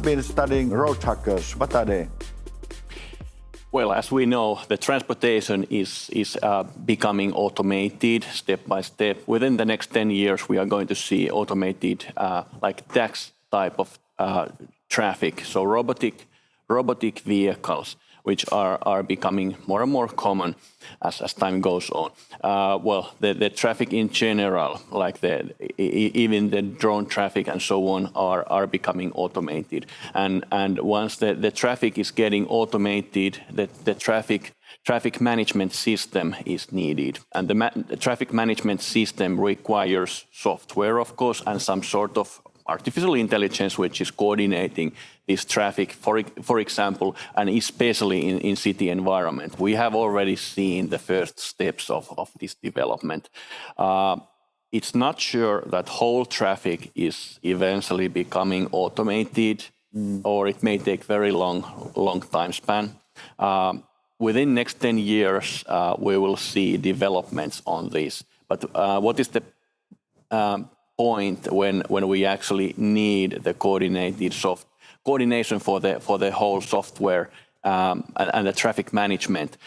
been studying road hackers. What are they? Well, as we know, the transportation is becoming automated step by step. Within the next 10 years, we are going to see automated like tax type of traffic. So robotic vehicles, which are becoming more and more common as time goes on. Well, the traffic in general, like even the drone traffic and so on, are becoming automated. And once the traffic is getting automated, the traffic management system is needed. And the traffic management system requires software, of course, and some sort of artificial intelligence, which is coordinating this traffic, for example, and especially in city environment. We have already seen the first steps of this development. It's not sure that whole traffic is eventually becoming automated, or it may take very long time span. Within next 10 years, we will see developments on this. But what is the point when we actually need the coordination for the whole software and the traffic management?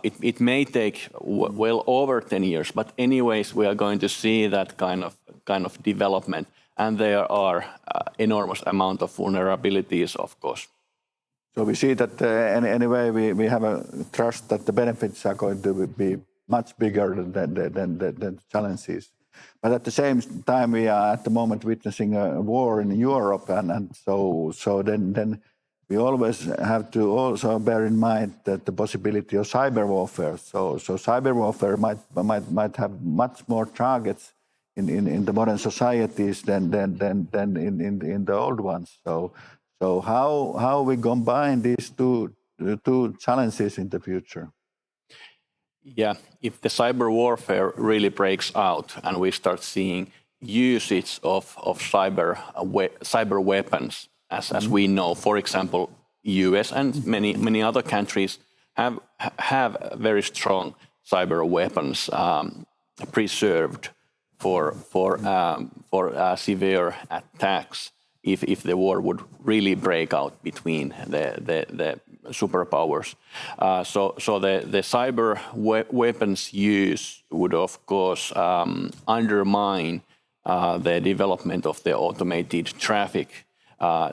It may take well over 10 years, but anyways, we are going to see that kind of development, and there are enormous amount of vulnerabilities, of course. So we see that anyway we have a trust that the benefits are going to be much bigger than the challenges. But at the same time, we are at the moment witnessing a war in Europe, and so then we always have to also bear in mind that the possibility of cyber warfare. So cyber warfare might have much more targets in the modern societies than in the old ones. So how we combine these two challenges in the future? Yeah, if the cyber warfare really breaks out and we start seeing usage of cyber weapons, as we know, for example, US and many other countries have very strong cyber weapons preserved for severe attacks. If the war would really break out between the superpowers. So the cyber weapons use would, of course, undermine the development of the automated traffic.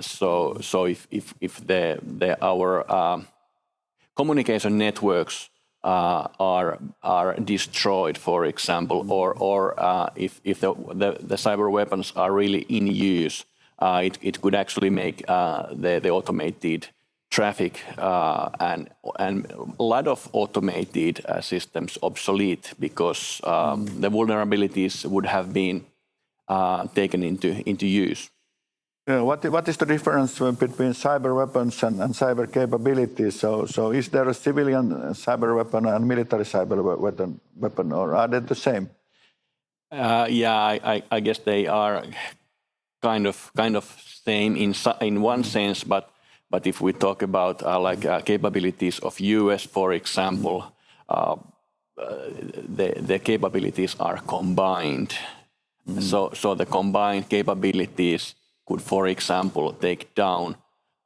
So if our communication networks are destroyed, for example, or if the cyber weapons are really in use, it could actually make the automated traffic and a lot of automated systems obsolete, because the vulnerabilities would have been taken into use. What is the difference between cyber weapons and cyber capabilities? So is there a civilian cyber weapon and military cyber weapon, or are they the same? Yeah, I guess they are kind of same in one sense, but if we talk about capabilities of US, for example, the capabilities are combined. So the combined capabilities could, for example, take down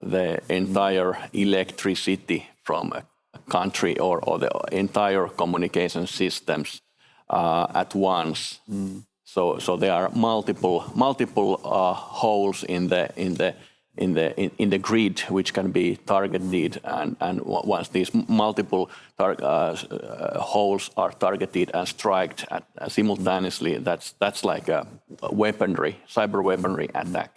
the entire electricity from a country or the entire communication systems at once. So there are multiple holes in the grid which can be targeted, and once these multiple holes are targeted and striked simultaneously, that's like a cyber weaponry attack.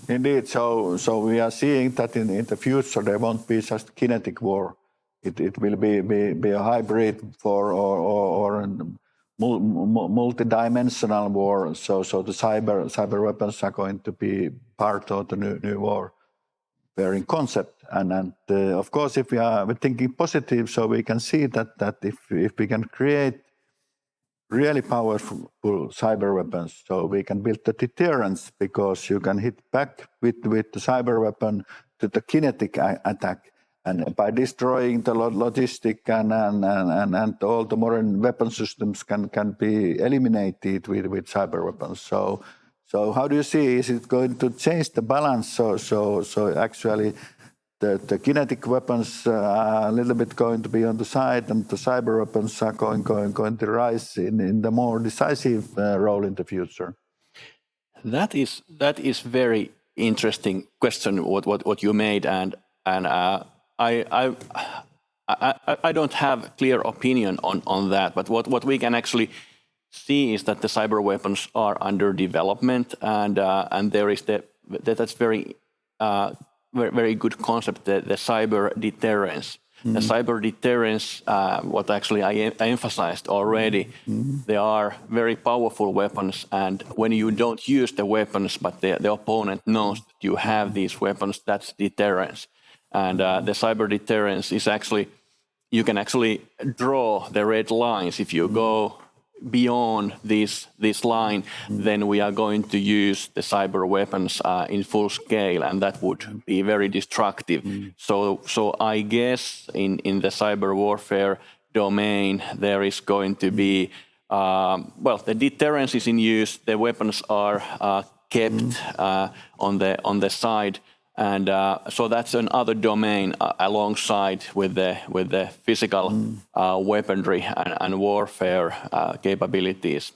Indeed. So we are seeing that in the future there won't be just kinetic war. It will be a hybrid or multi-dimensional war. So the cyber weapons are going to be part of the new war, in concept. And of course, if we're thinking positive, so we can see that if we can create really powerful cyber weapons, so we can build the deterrence, because you can hit back with the cyber weapon to the kinetic attack. And by destroying the logistic and all the modern weapon systems can be eliminated with cyber weapons. So So how do you see, is it going to change the balance? So actually the kinetic weapons are a little bit going to be on the side, and the cyber weapons are going to rise in the more decisive role in the future? That is very interesting question what you made, and I don't have clear opinion on that, but what we can actually see is that the cyber weapons are under development, and there is that's very very good concept, the cyber deterrence. The cyber deterrence, what actually I emphasized already, they are very powerful weapons, and when you don't use the weapons, but the opponent knows that you have these weapons, that's deterrence. And the cyber deterrence is actually, you can actually draw the red lines. If you go beyond this line, then we are going to use the cyber weapons in full scale, and that would be very destructive. So I guess in the cyber warfare domain, there is going to be, the deterrence is in use, the weapons are kept on the side. And so that's another domain alongside with the physical weaponry and warfare capabilities.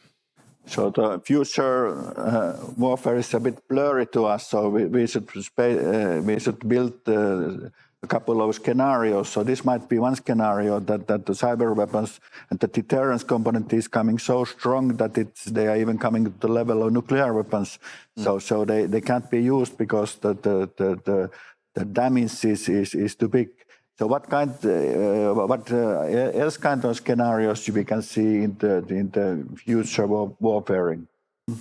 So the future warfare is a bit blurry to us. So we should build a couple of scenarios. So this might be one scenario that the cyber weapons and the deterrence component is coming so strong that they are even coming to the level of nuclear weapons. So they can't be used because the damage is too big. So what else kind of scenarios we can see in the future warfare?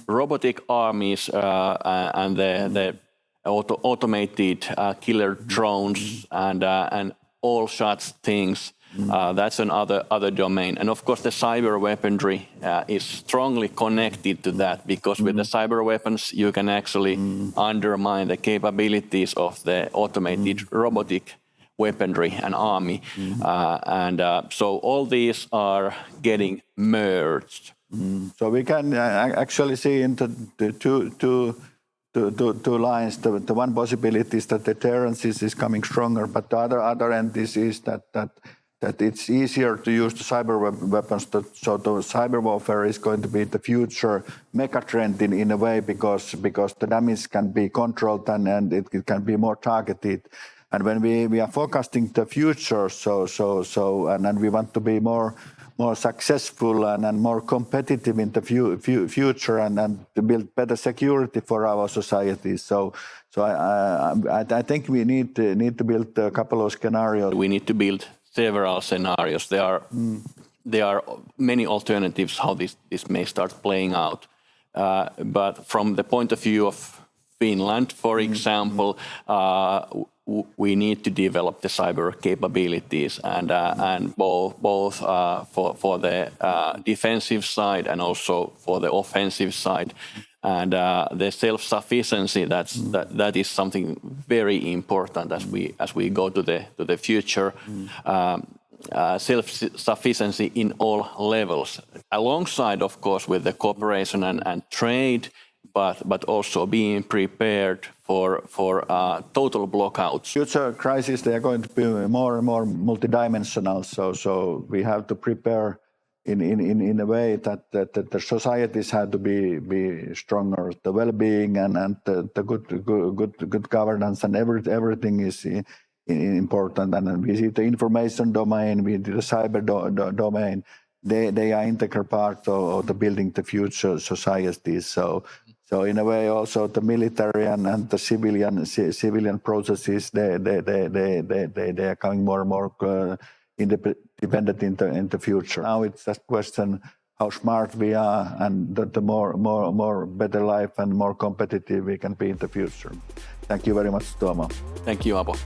Robotic armies and the automated killer drones and all such things. That's another domain. And of course, the cyber weaponry is strongly connected to that, because with the cyber weapons, you can actually undermine the capabilities of the automated robotic weaponry and army. So all these are getting merged. So we can actually see into the two lines. The one possibility is that deterrence is coming stronger, but the other end is that it's easier to use the cyber weapons. So the cyber warfare is going to be the future megatrend in a way, because the damage can be controlled and it can be more targeted. And when we are forecasting the future, and we want to be more successful and more competitive in the future and to build better security for our society. So I think we need to build a couple of scenarios. We need to build several scenarios. There are many alternatives how this may start playing out. But from the point of view of Finland, for example, we need to develop the cyber capabilities and both for the defensive side and also for the offensive side. And the self-sufficiency, that is something very important as we go to the future. Self-sufficiency in all levels, alongside, of course, with the cooperation and trade, but also being prepared for total blockouts. Future crises, they are going to be more and more multidimensional. So we have to prepare in a way that the societies have to be stronger. The well-being and the good governance and everything is important. And we see the information domain, we see the cyber domain. They are integral part of the building the future societies. So in a way, also the military and the civilian processes, they are coming more and more independent in the future. Now it's just a question how smart we are, and the more better life and more competitive we can be in the future. Thank you very much, Tuomo. Thank you, Aapo.